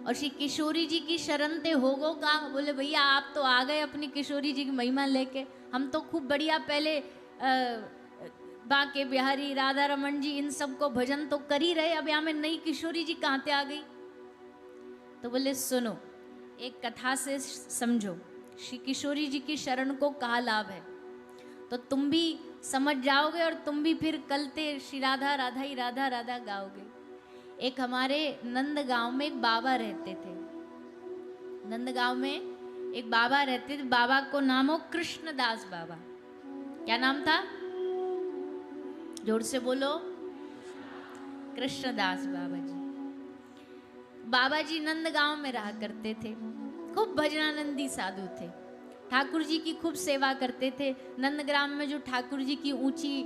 और श्री किशोरी जी की शरण ते होगो का। बोले भैया आप तो आ गए अपनी किशोरी जी की महिमा लेके, हम तो खूब बढ़िया पहले बाके बिहारी राधा रमन जी इन सबको भजन तो कर ही रहे, अब यहाँ में नई किशोरी जी कहाँ ते आ गई। तो बोले सुनो एक कथा से समझो, श्री किशोरी जी की शरण को कहा लाभ है, तो तुम भी समझ जाओगे और तुम भी फिर कलते श्री राधा राधा ही राधा राधा गाओगे। एक हमारे नंदगांव में एक बाबा रहते थे, नंदगांव में एक बाबा रहते थे, बाबा को नाम हो कृष्णदास बाबा। क्या नाम था? जोर से बोलो। कृष्णदास बाबा जी। बाबा जी नंदगांव में रहा करते थे, खूब भजनानंदी साधु थे, ठाकुर जी की खूब सेवा करते थे। नंदग्राम में जो ठाकुर जी की ऊंची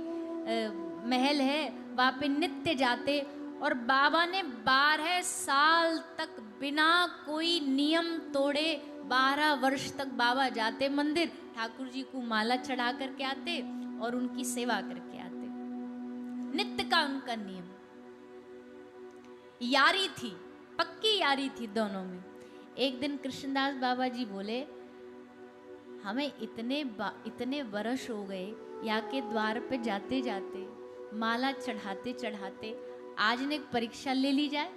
महल है वहाँ पे नित्य जाते, और बाबा ने 12 साल तक बिना कोई नियम तोड़े 12 वर्ष तक बाबा जाते मंदिर, ठाकुर जी को माला चढ़ा करके आते और उनकी सेवा करके आते। नित्य का उनका नियम, यारी थी, पक्की यारी थी दोनों में। एक दिन कृष्णदास बाबा जी बोले हमें इतने वर्ष हो गए यहाँ के द्वार पे जाते जाते, माला चढ़ाते चढ़ाते, आज ने परीक्षा ले ली जाए।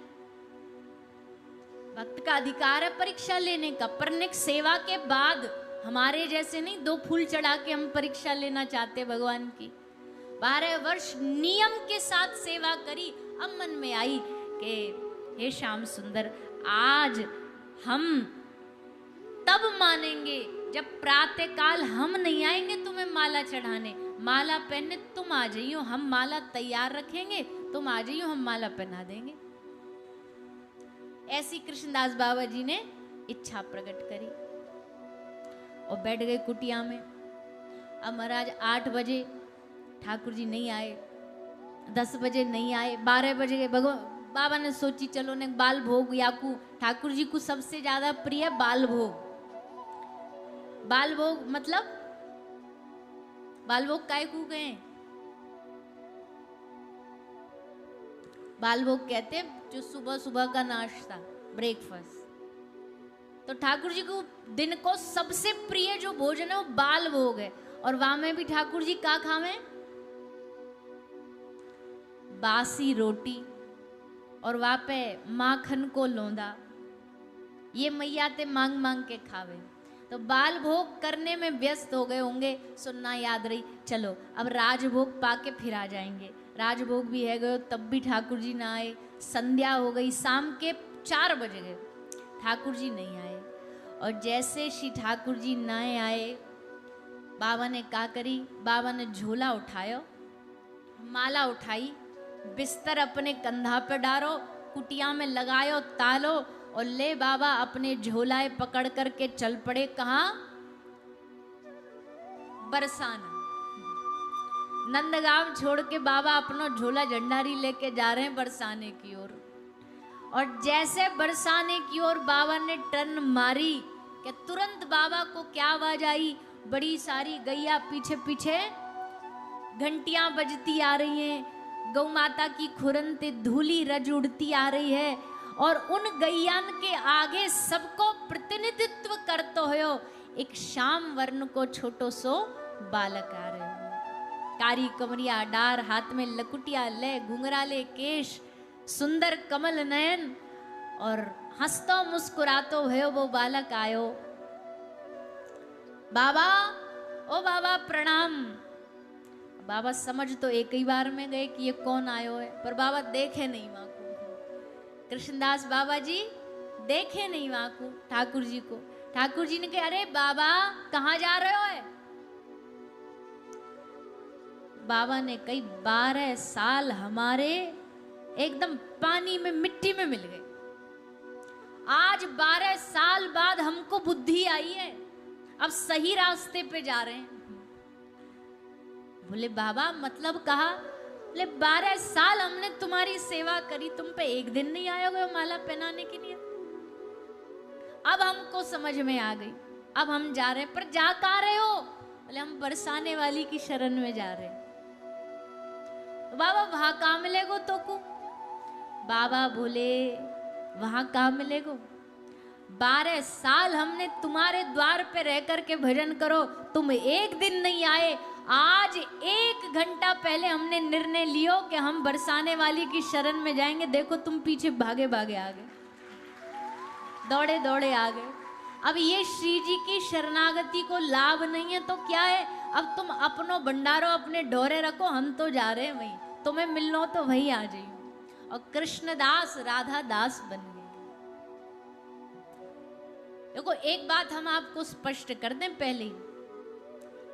भक्त का अधिकार है परीक्षा लेने का, पर सेवा के बाद हमारे जैसे नहीं 2 फूल चढ़ा के हम परीक्षा लेना चाहते भगवान की। 12 वर्ष नियम के साथ सेवा करी, अब मन में आई कि हे श्याम सुंदर, आज हम तब मानेंगे जब प्रातः काल हम नहीं आएंगे तुम्हें माला चढ़ाने, माला पहनने तुम आ जाइयो, हम माला तैयार रखेंगे, तुम आ जाइयो, हम माला पहना देंगे। ऐसी कृष्णदास बाबा जी ने इच्छा प्रकट करी और बैठ गए कुटिया में। अब महाराज 8 बजे ठाकुर जी नहीं आए, 10 बजे नहीं आए, 12 बजे गए। भगवान बाबा ने सोची चलो ने बाल भोग याकू, ठाकुर जी को सबसे ज्यादा प्रिय बाल भोग। बाल भोग मतलब बाल भोग काय को गए? बाल भोग कहते जो सुबह सुबह का नाश्ता, ब्रेकफास्ट। तो ठाकुर जी को दिन को सबसे प्रिय जो भोजन है वो बाल भोग है। और वहां में भी ठाकुर जी का खावे? बासी रोटी और वहां पे माखन को लोंदा, ये मैया ते मांग मांग के खावे। तो बाल भोग करने में व्यस्त हो गए होंगे, सुनना याद रही। चलो अब राजभोग पाके फिर आ जाएंगे। राजभोग भी है गए तब भी ठाकुर जी ना आए। संध्या हो गई, शाम के 4 बज गए, ठाकुर जी नहीं आए। और जैसे श्री ठाकुर जी ना आए, बाबा ने क्या करी, बाबा ने झोला उठायो, माला उठाई, बिस्तर अपने कंधा पे डालो, कुटिया में लगायो तालो, और ले बाबा अपने झोलाए पकड़ करके चल पड़े। कहाँ? बरसाना। नंदगांव छोड़ के बाबा अपना झोला झंडारी लेके जा रहे हैं बरसाने की ओर। और जैसे बरसाने की ओर बाबा ने टर्न मारी कि तुरंत बाबा को क्या आवाज आई, बड़ी सारी गैया पीछे पीछे घंटियां बजती आ रही हैं, गौ माता की खुरनते धूली रज उड़ती आ रही है। और उन गैयान के आगे सबको प्रतिनिधित्व करते हो एक श्याम वर्ण को छोटो सो बालक आ रहे हो। कारी कमरिया डार, हाथ में लकुटिया ले, घुंघराले केश, सुंदर कमल नयन, और हंसतो मुस्कुरातो है वो बालक आयो। बाबा, ओ बाबा प्रणाम। बाबा समझ तो एक ही बार में गए कि ये कौन आयो है, पर बाबा देखे नहीं वहां को। कृष्णदास बाबा जी देखे नहीं वहां को ठाकुर जी को। ठाकुर जी ने कहा अरे बाबा कहाँ जा रहे हो है? बाबा ने कही 12 साल हमारे एकदम पानी में मिट्टी में मिल गए, आज 12 साल बाद हमको बुद्धि आई है, अब सही रास्ते पे जा रहे हैं। बोले बाबा मतलब कहा? बोले 12 साल हमने तुम्हारी सेवा करी, तुम पे एक दिन नहीं आयोगे माला पहनाने के लिए। अब हमको समझ में आ गई, अब हम जा रहे हैं। पर जा कहाँ रहे हो? बोले हम बरसाने वाली की शरण में जा रहे हैं। तो बाबा वहां कहाँ मिलेगो तो को? बाबा बोले वहां कहाँ मिलेगो, 12 साल हमने तुम्हारे द्वार पे रह करके भजन करो, तुम एक दिन नहीं आए। आज 1 घंटा पहले हमने निर्णय लियो कि हम बरसाने वाली की शरण में जाएंगे। देखो तुम पीछे भागे भागे आ गए, दौड़े दौड़े आ गए। अब ये श्री जी की शरणागति को लाभ नहीं है तो क्या है? अब तुम अपनो भंडारो अपने ढोरे रखो, हम तो जा रहे हैं वहीं, तुम्हें मिलना तो वहीं आ जाइए। और कृष्णदास राधा दास बन गए। देखो एक बात हम आपको स्पष्ट कर दें पहले ही,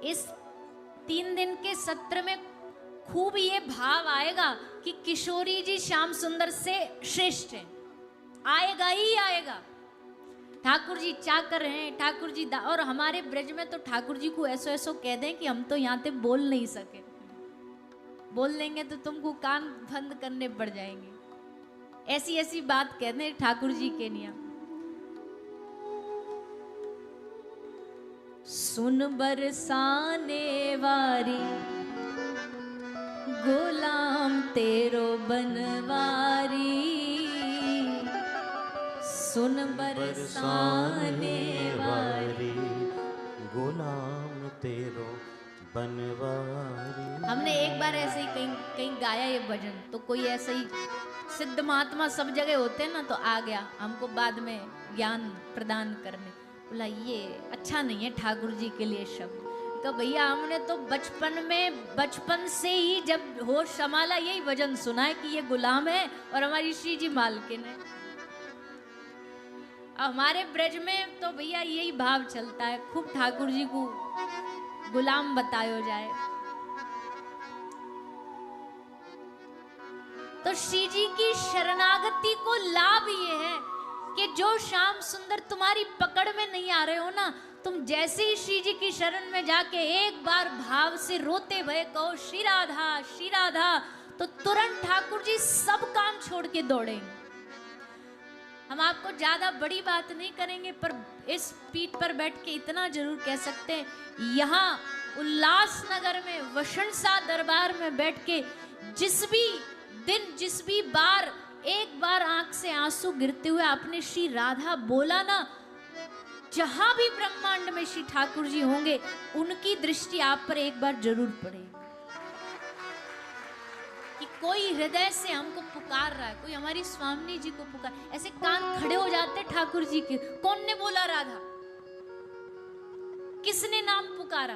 इस 3 दिन के सत्र में खूब ये भाव आएगा कि किशोरी जी श्याम सुंदर से श्रेष्ठ हैं, आएगा ही आएगा। ठाकुर जी चाकर हैं, ठाकुर जी और हमारे ब्रज में तो ठाकुर जी को ऐसो ऐसो कह दें कि हम तो यहाँ पे बोल नहीं सके, बोल लेंगे तो तुमको कान बंद करने पड़ जाएंगे, ऐसी ऐसी बात कह दें ठाकुर जी के नियम। सुन बरसाने वारी गुलाम तेरो बनवारी, सुन बरसाने वारी गुलाम तेरो बनवारी। हमने एक बार ऐसे ही कहीं कहीं गाया ये भजन, तो कोई ऐसे ही सिद्ध महात्मा सब जगह होते हैं ना, तो आ गया हमको बाद में ज्ञान प्रदान करने, बोला ये अच्छा नहीं है ठाकुर जी के लिए शब्द। तो भैया हमने तो बचपन से ही जब होश संभाला यही भजन सुना है कि ये गुलाम है और हमारी श्री जी मालकिन है। हमारे ब्रज में तो भैया यही भाव चलता है, खूब ठाकुर जी को गुलाम बतायो जाए। तो श्री जी की शरणागति को लाभ ये है कि जो श्याम सुंदर तुम्हारी पकड़ में नहीं आ रहे हो ना, तुम जैसे ही श्री जी की शरण में जाके एक बार भाव से रोते भय कहो श्री राधा, तो तुरंत ठाकुर जी सब काम छोड़ के दौड़ेंगे। हम आपको ज्यादा बड़ी बात नहीं करेंगे, पर इस पीठ पर बैठ के इतना जरूर कह सकते हैं, यहाँ उल्लासनगर में वसंसा दरबार में बैठ के जिस भी बार एक बार आंख से आंसू गिरते हुए आपने श्री राधा बोला ना, जहां भी ब्रह्मांड में श्री ठाकुर जी होंगे उनकी दृष्टि आप पर एक बार जरूर पड़ेगी कि कोई हृदय से हमको पुकार रहा है, कोई हमारी स्वामी जी को पुकार। ऐसे कान खड़े हो जाते ठाकुर जी के, कौन ने बोला राधा, किसने नाम पुकारा,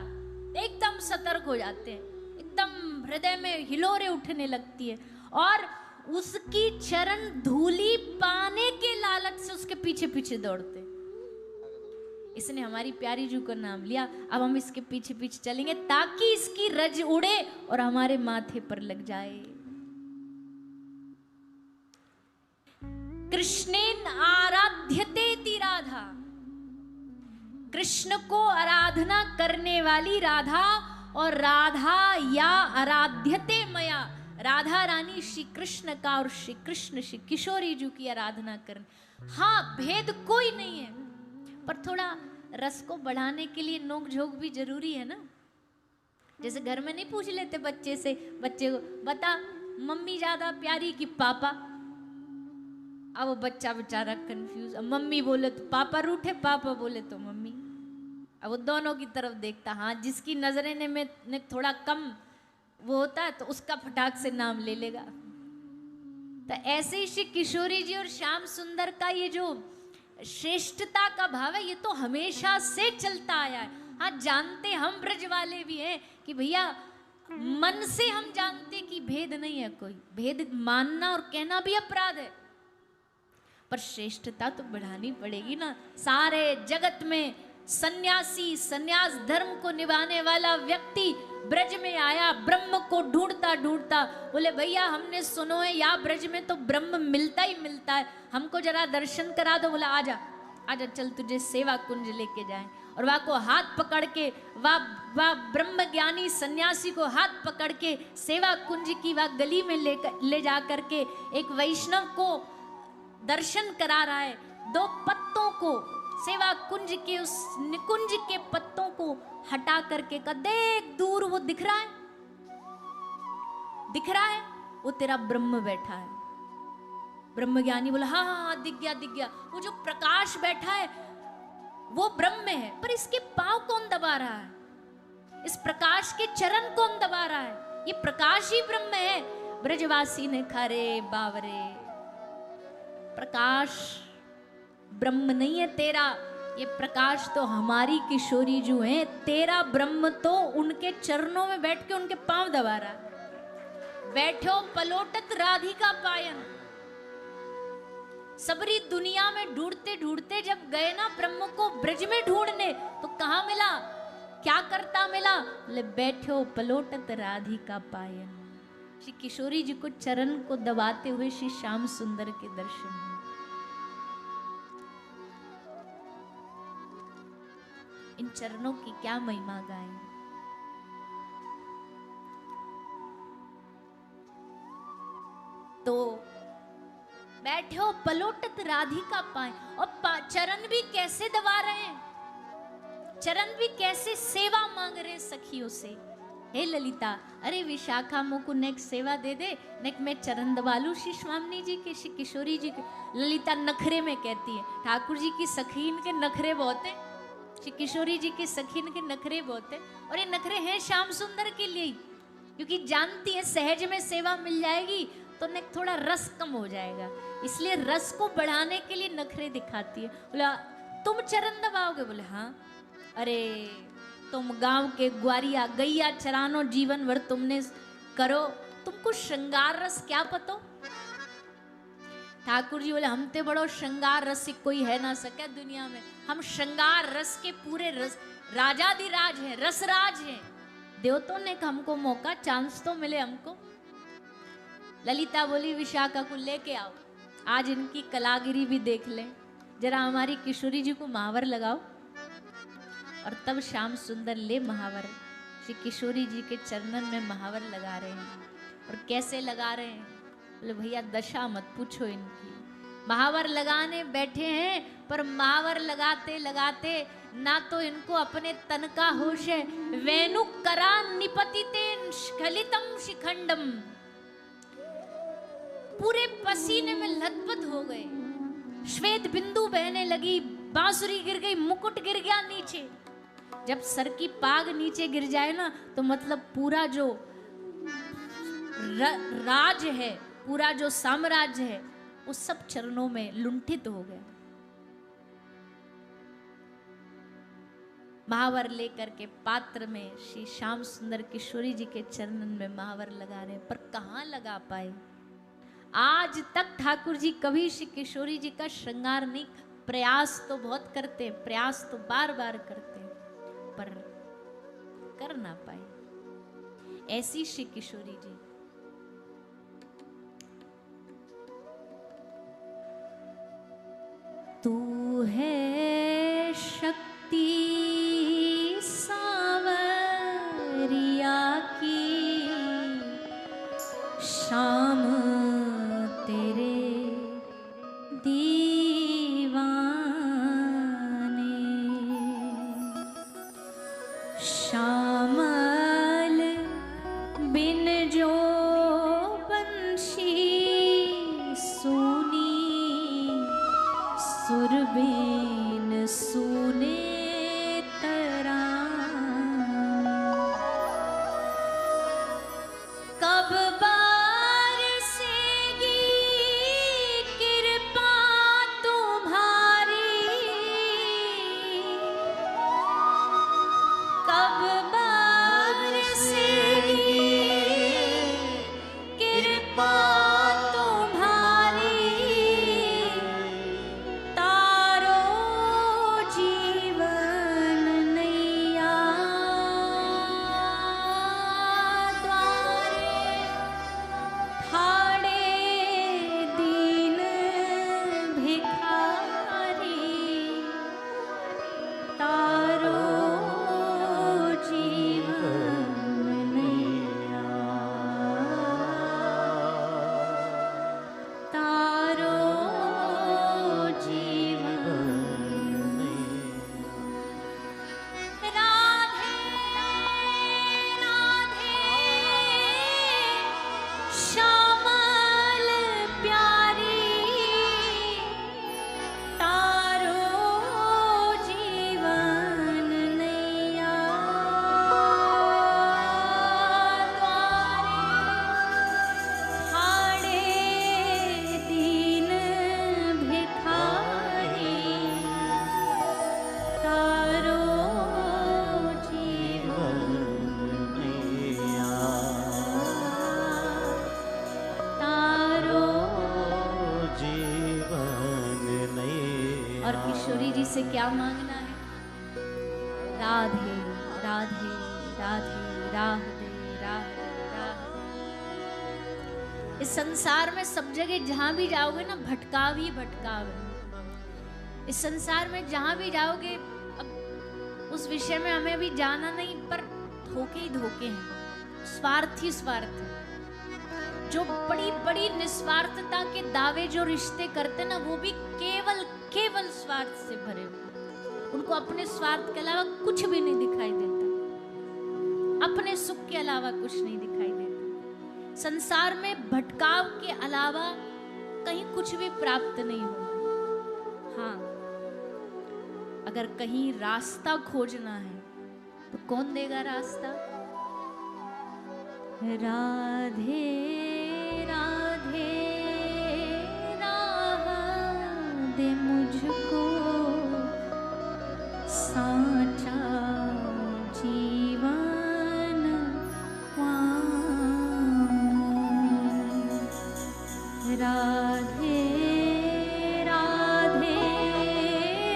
एकदम सतर्क हो जाते हैं, एकदम हृदय में हिलोरे उठने लगती है और उसकी चरण धूली पाने के लालच से उसके पीछे पीछे दौड़ते। इसने हमारी प्यारी जी का नाम लिया, अब हम इसके पीछे पीछे चलेंगे ताकि इसकी रज उड़े और हमारे माथे पर लग जाए। कृष्णेन आराध्यते राधा, कृष्ण को आराधना करने वाली राधा, और राधा या आराध्यते मया, राधा रानी श्री कृष्ण का और श्री कृष्ण श्री किशोरी जी की आराधना करने। हाँ भेद कोई नहीं है, पर थोड़ा रस को बढ़ाने के लिए नोक झोंक भी जरूरी है ना। जैसे घर में नहीं पूछ लेते बच्चे से, बच्चे को बता मम्मी ज्यादा प्यारी कि पापा, अब वो बच्चा बेचारा कंफ्यूज, अब मम्मी बोले तो पापा रूठे, पापा बोले तो मम्मी, अब वो दोनों की तरफ देखता। हाँ जिसकी नजरें में थोड़ा कम वो होता है तो उसका फटाक से नाम ले लेगा। तो ऐसे ही श्री किशोरी जी और श्याम सुंदर का ये जो श्रेष्ठता का भाव है, ये तो हमेशा से चलता आया है। हाँ जानते हम ब्रज वाले भी हैं कि भैया मन से हम जानते कि भेद नहीं है, कोई भेद मानना और कहना भी अपराध है, पर श्रेष्ठता तो बढ़ानी पड़ेगी ना। सारे जगत में सन्यासी, सन्यास धर्म को निभाने वाला व्यक्ति ब्रज में आया, ब्रह्म को ढूंढता ढूंढता, बोले भैया हमने सुनो है या ब्रज में तो ब्रह्म मिलता ही मिलता है, हमको जरा दर्शन करा दो। बोला आजा आजा, चल तुझे सेवा कुंज लेके जाएं। और वह को हाथ पकड़ के वह ब्रह्म ज्ञानी सन्यासी को हाथ पकड़ के सेवा कुंज की वह गली में ले जा करके एक वैष्णव को दर्शन करा रहा है। 2 पत्तों को, सेवा कुंज के उस निकुंज के पत्तों को हटा करके का देख दूर वो दिख रहा है, वो तेरा ब्रह्म बैठा है। ब्रह्मज्ञानी बोला हाँ हाँ हाँ, दिख गया दिख गया, वो जो प्रकाश बैठा है वो ब्रह्म है, पर इसके पांव कौन दबा रहा है, इस प्रकाश के चरण कौन दबा रहा है, ये प्रकाश ही ब्रह्म है। ब्रजवासी ने खारे बावरे, प्रकाश ब्रह्म नहीं है तेरा, ये प्रकाश तो हमारी किशोरी जो है, तेरा ब्रह्म तो उनके चरणों में बैठ के उनके पांव दबा रहा है। बैठो पलोटत राधिका पायन। सबरी दुनिया में ढूंढते ढूंढते जब गए ना ब्रह्म को ब्रज में ढूंढने, तो कहां मिला, क्या करता मिला, ले बैठो पलोटत राधिका पायन। श्री किशोरी जी को चरण को दबाते हुए श्री श्याम सुंदर के दर्शन हुए। इन चरणों की क्या महिमा गाएं। तो बैठे हो पलोटत राधिका पाए, और चरण भी कैसे दबा रहे हैं, चरण भी कैसे सेवा मांग रहे हैं सखियों से। हे ललिता, अरे विशाखा मोको नेक सेवा दे दे, नेक मैं चरण दबा लूं श्री स्वामी जी के, श्री किशोरी जी के। ललिता नखरे में कहती है, ठाकुर जी की सखीन के नखरे बहुत है, श्री किशोरी जी की सखीन के नखरे बहुत है, और ये नखरे हैं श्याम सुंदर के लिए, क्योंकि जानती है सहज में सेवा मिल जाएगी तो नेक थोड़ा रस कम हो जाएगा, इसलिए रस को बढ़ाने के लिए नखरे दिखाती है। बोला तुम चरण दबाओगे, बोले हाँ। अरे तुम गांव के ग्वारिया गैया चरानो जीवन भर तुमने करो, तुमको श्रृंगार रस क्या पतो। ठाकुर जी बोले हम ते बड़ो श्रृंगार रसिक कोई है ना सके दुनिया में, हम श्रृंगार रस के पूरे रस राजाधिराज हैं, रसराज हैं। देवतों ने हमको मौका, चांस तो मिले हमको। ललिता बोली विशाखा को लेके आओ, आज इनकी कलागिरी भी देख लें, जरा हमारी किशोरी जी को महावर लगाओ। और तब श्याम सुंदर ले महावर श्री किशोरी जी के चरणन में महावर लगा रहे हैं। और कैसे लगा रहे हैं, बोले भैया दशा मत पूछो इनकी। महावर लगाने बैठे हैं, पर महावर लगाते लगाते ना तो इनको अपने तन का होश है। वेणु करा निपतितेन स्खलितम शिखंडम, पूरे पसीने में लथपथ हो गए, श्वेत बिंदु बहने लगी, बांसुरी गिर गई, मुकुट गिर गया नीचे। जब सर की पाग नीचे गिर जाए ना, तो मतलब पूरा जो राज है, पूरा जो साम्राज्य है, वो सब चरणों में लुंठित हो गया। महावर लेकर के पात्र में श्री श्याम सुंदर किशोरी जी के चरणन में महावर लगा रहे, पर कहाँ लगा पाए। आज तक ठाकुर जी कभी श्री किशोरी जी का श्रृंगार नहीं, प्रयास तो बहुत करते, प्रयास तो बार बार करते, पर कर ना पाए। ऐसी श्री किशोरी जी। तू है शक्ति सांवरिया की, शाम तेरे श्यामल बिन जो बंशी सुनी, सुरबीन सुने तराने। कब बरसेगी कृपा तुम्हारी, कब बरसेगी कृपा तुम्हारी, तारो जीवन और किशोरी जी से क्या मांगना है? राधे राधे राधे राधे राधे राधे। इस संसार में सब जगह जहां भी जाओगे ना, भटकाव ही भटकाव है। इस संसार में जहां भी जाओगे, अब उस विषय में हमें अभी जाना नहीं, पर धोखे ही धोखे हैं, स्वार्थ ही स्वार्थ है। जो बड़ी बड़ी निस्वार्थता के दावे जो रिश्ते करते ना, वो भी केवल केवल स्वार्थ से भरे हुए। उनको अपने स्वार्थ के अलावा कुछ भी नहीं दिखाई देता, अपने सुख के अलावा कुछ नहीं दिखाई देता। संसार में भटकाव के अलावा कहीं कुछ भी प्राप्त नहीं होगा। हाँ, अगर कहीं रास्ता खोजना है तो कौन देगा रास्ता? राधे राधे राधे मुझको साचा जीवन राधे राधे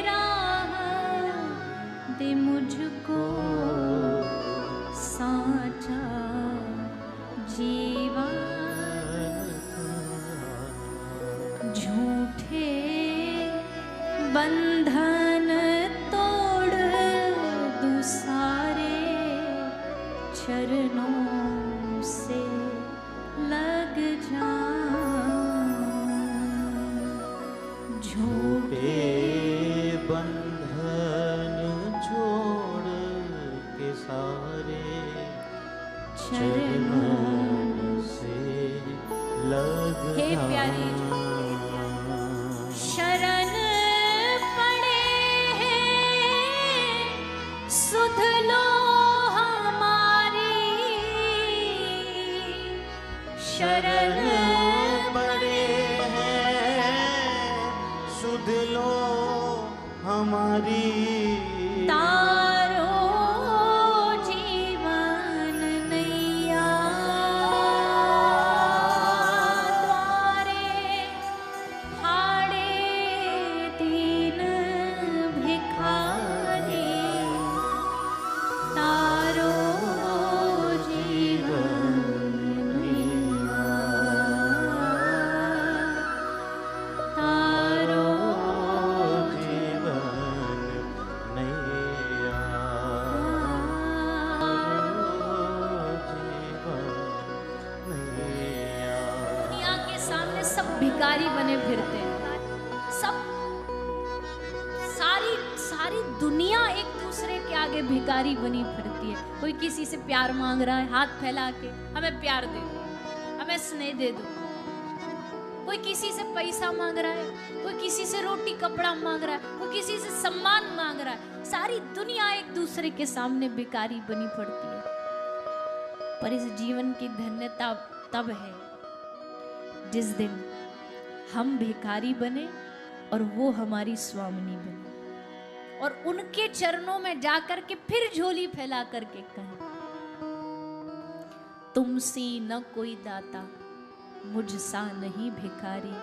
राधे मुझको साचा जीवन। झूठे बंधन तोड़ दूं सारे, चरणों से लग जा। झूठे बंधन छोड़ के सारे, चरणों से लग हे प्यारी, शरण पड़े हैं सुध लो हमारी, शरण पड़े हैं सुध लो हमारी। तारो जीवन नैया द्वारे, हाड़े दीन भिखारी। तारो जीवन नैया, तारो दुनिया के सामने सब भिखारी बने फिरते हैं। सब सारी सारी दुनिया एक दूसरे के आगे भिखारी बनी फिरती है। कोई किसी से प्यार मांग रहा है हाथ फैला के, हमें प्यार दे दो, हमें स्नेह दे दो। कोई किसी से पैसा मांग रहा है, कोई किसी से रोटी कपड़ा मांग रहा है, कोई किसी से सम्मान मांग रहा है। सारी दुनिया एक दूसरे के सामने भिखारी बनी पड़ती है। पर इस जीवन की धन्यता तब है जिस दिन हम भिखारी बने और वो हमारी स्वामिनी बने, और उनके चरणों में जाकर के फिर झोली फैला करके कहें, तुमसी न कोई दाता मुझसा नहीं भिखारी,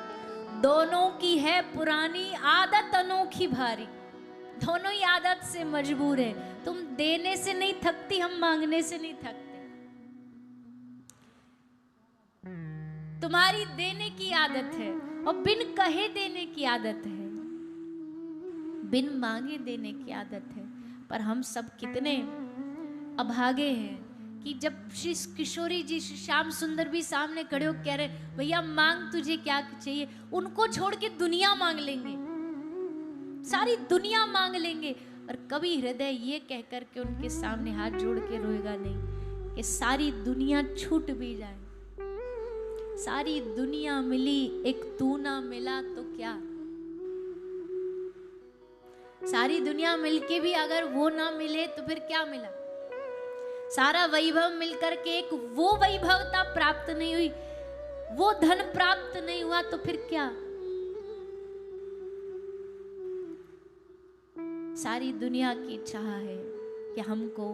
दोनों की है पुरानी आदत अनोखी भारी। दोनों ही आदत से मजबूर है। तुम देने से नहीं थकती, हम मांगने से नहीं थकते। तुम्हारी देने की आदत है और बिन कहे देने की आदत है, बिन मांगे देने की आदत है। पर हम सब कितने अभागे हैं कि जब श्री किशोरी जी, श्री श्याम सुंदर भी सामने खड़े हो कह रहे, भैया मांग तुझे क्या चाहिए, उनको छोड़ के दुनिया मांग लेंगे, सारी दुनिया मांग लेंगे। और कभी हृदय ये कहकर के उनके सामने हाथ जोड़ के रोएगा नहीं कि सारी दुनिया छूट भी जाए, सारी दुनिया मिली एक तू ना मिला तो क्या। सारी दुनिया मिलके भी अगर वो ना मिले तो फिर क्या मिला। सारा वैभव मिलकर के एक वो वैभवता प्राप्त नहीं हुई, वो धन प्राप्त नहीं हुआ तो फिर क्या। सारी दुनिया की चाह है कि हमको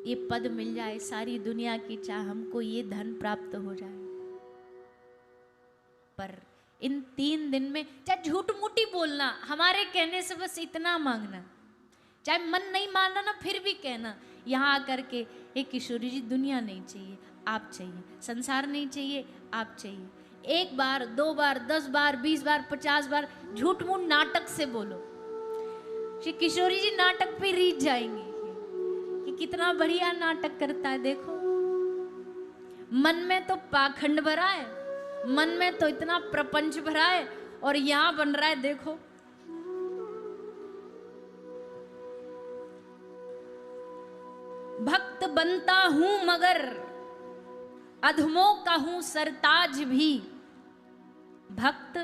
ये पद मिल जाए, सारी दुनिया की चाह हमको ये धन प्राप्त हो जाए। पर इन 3 दिन में चाहे झूठ मूठी बोलना, हमारे कहने से बस इतना मांगना, चाहे मन नहीं मानना ना फिर भी कहना यहाँ आकर के, हे किशोरी जी दुनिया नहीं चाहिए, आप चाहिए, संसार नहीं चाहिए, आप चाहिए। 1 बार 2 बार 10 बार 20 बार 50 बार झूठ मूठ नाटक से बोलो। श्री किशोरी जी नाटक पे रीझ जाएंगे कि कितना बढ़िया नाटक करता है। देखो मन में तो पाखंड भरा है, मन में तो इतना प्रपंच भरा है, और यहां बन रहा है देखो भक्त बनता हूं मगर अधमों का हूं सरताज भी, भक्त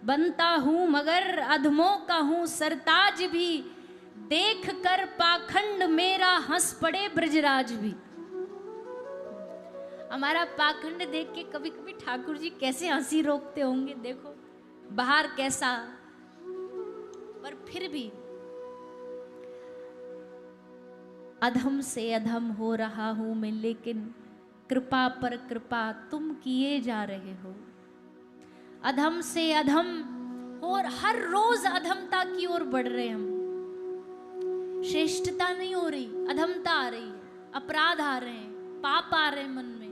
बनता हूं मगर अधमों का हूं सरताज भी, देख कर पाखंड मेरा हंस पड़े ब्रजराज भी। हमारा पाखंड देख के कभी कभी ठाकुर जी कैसे हंसी रोकते होंगे, देखो बाहर कैसा, पर फिर भी अधम से अधम हो रहा हूं मैं, लेकिन कृपा पर कृपा तुम किए जा रहे हो। अधम से अधम और हर रोज अधमता की ओर बढ़ रहे हम, श्रेष्ठता नहीं हो रही, अधमता आ रही है, अपराध आ रहे हैं, पाप आ रहे हैं मन में।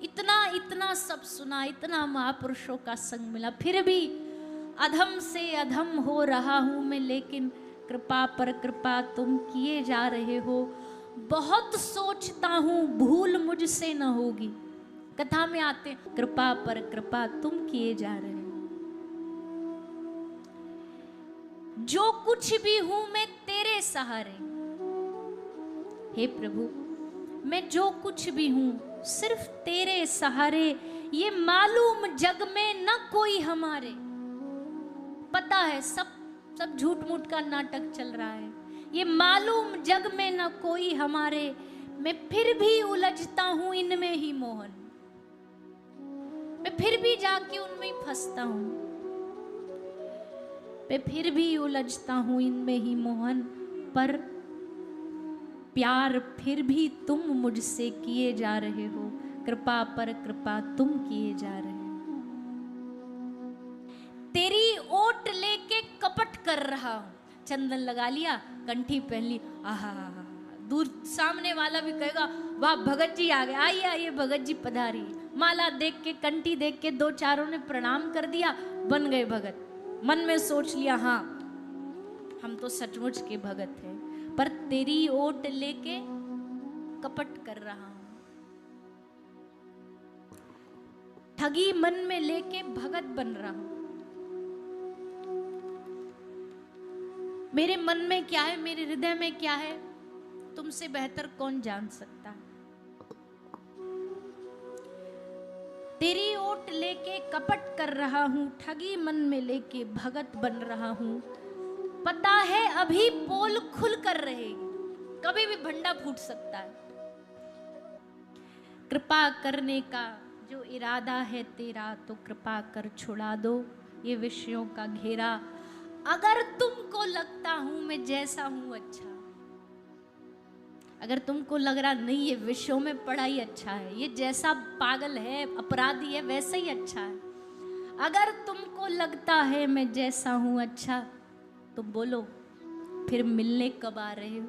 इतना इतना सब सुना, इतना महापुरुषों का संग मिला, फिर भी अधम से अधम हो रहा हूं मैं, लेकिन कृपा पर कृपा तुम किए जा रहे हो। बहुत सोचता हूं भूल मुझसे न होगी, कथा में आते कृपा पर कृपा तुम किए जा रहे हो। जो कुछ भी हूं मैं तेरे सहारे, हे प्रभु मैं जो कुछ भी हूं सिर्फ तेरे सहारे। ये मालूम जग में न कोई हमारे, पता है सब झूठ मूठ का नाटक चल रहा है, ये मालूम जग में न कोई हमारे, मैं फिर भी उलझता हूं इनमें ही मोहन, मैं फिर भी जाके उनमें ही फंसता हूं, मैं फिर भी उलझता हूं इनमें ही मोहन, पर प्यार फिर भी तुम मुझसे किए जा रहे हो, कृपा पर कृपा तुम किए जा रहे हो। तेरी ओट लेके कपट कर रहा हूं, चंदन लगा लिया, कंठी पहन ली, आहा दूर सामने वाला भी कहेगा वाह भगत जी आ गए, आइए आइए भगत जी पधारिए। माला देख के कंठी देख के 2-4 ने प्रणाम कर दिया, बन गए भगत। मन में सोच लिया हाँ हम तो सचमुच के भगत हैं, पर तेरी ओट लेके कपट कर रहा हूं, ठगी मन में लेके भगत बन रहा हूं। मेरे मन में क्या है, मेरे हृदय में क्या है, तुमसे बेहतर कौन जान सकता है। तेरी ओट लेके कपट कर रहा हूं, ठगी मन में लेके भगत बन रहा हूं। पता है अभी पोल खुल कर रहेगी, कभी भी भंडा फूट सकता है। कृपा करने का जो इरादा है तेरा, तो कृपा कर छुड़ा दो ये विषयों का घेरा। अगर तुमको लगता हूं मैं जैसा हूं अच्छा, अगर तुमको लग रहा नहीं ये विषयों में पड़ा ही अच्छा है, ये जैसा पागल है अपराधी है वैसा ही अच्छा है, अगर तुमको लगता है मैं जैसा हूं अच्छा, तो बोलो फिर मिलने कब आ रहे हो।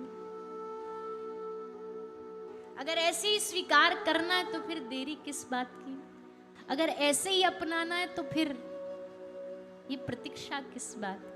अगर ऐसे ही स्वीकार करना है तो फिर देरी किस बात की, अगर ऐसे ही अपनाना है तो फिर ये प्रतीक्षा किस बात की।